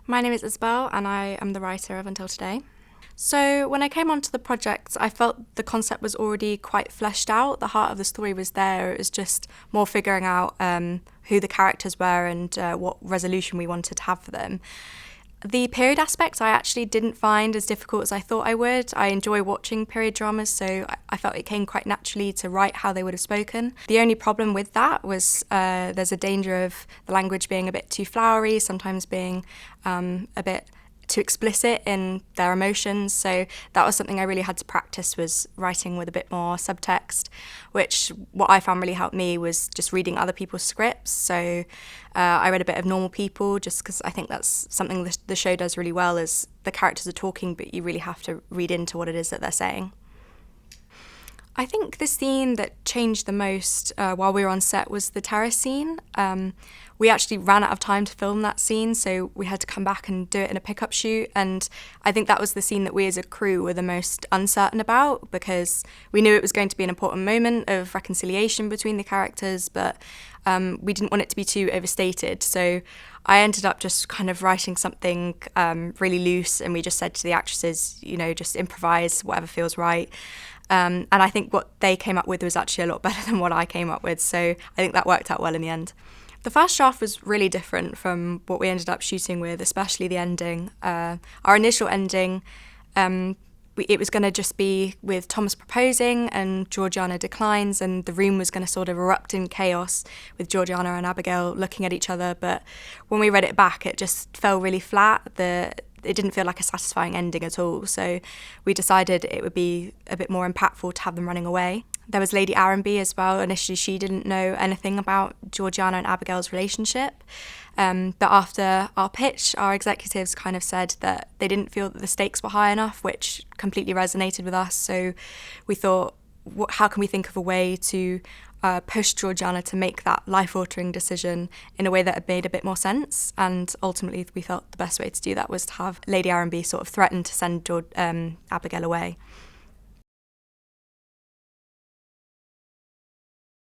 My name is Isabelle and I am the writer of Until Today. So when I came onto the project, I felt the concept was already quite fleshed out. The heart of the story was there. It was just more figuring out who the characters were and what resolution we wanted to have for them. The period aspect I actually didn't find as difficult as I thought I would. I enjoy watching period dramas, so I felt it came quite naturally to write how they would have spoken. The only problem with that was there's a danger of the language being a bit too flowery, sometimes being a bit too explicit in their emotions. So that was something I really had to practice, was writing with a bit more subtext, which what I found really helped me was just reading other people's scripts. So I read a bit of Normal People just because I think that's something the show does really well, is the characters are talking, but you really have to read into what it is that they're saying. I think the scene that changed the most while we were on set was the terrace scene. We actually ran out of time to film that scene, so we had to come back and do it in a pickup shoot. And I think that was the scene that we as a crew were the most uncertain about, because we knew it was going to be an important moment of reconciliation between the characters, but we didn't want it to be too overstated. So I ended up just kind of writing something really loose, and we just said to the actresses, just improvise whatever feels right. And I think what they came up with was actually a lot better than what I came up with, so I think that worked out well in the end. The first draft was really different from what we ended up shooting with, especially the ending. Our initial ending, it was going to just be with Thomas proposing and Georgiana declines, and the room was going to sort of erupt in chaos with Georgiana and Abigail looking at each other. But when we read it back, it just fell really flat. It didn't feel like a satisfying ending at all. So we decided it would be a bit more impactful to have them running away. There was Lady Arenby as well. Initially, she didn't know anything about Georgiana and Abigail's relationship. But after our pitch, our executives kind of said that they didn't feel that the stakes were high enough, which completely resonated with us. So we thought, how can we think of a way to push Georgiana to make that life-altering decision in a way that made a bit more sense? And ultimately, we felt the best way to do that was to have Lady Arenby sort of threaten to send Abigail away.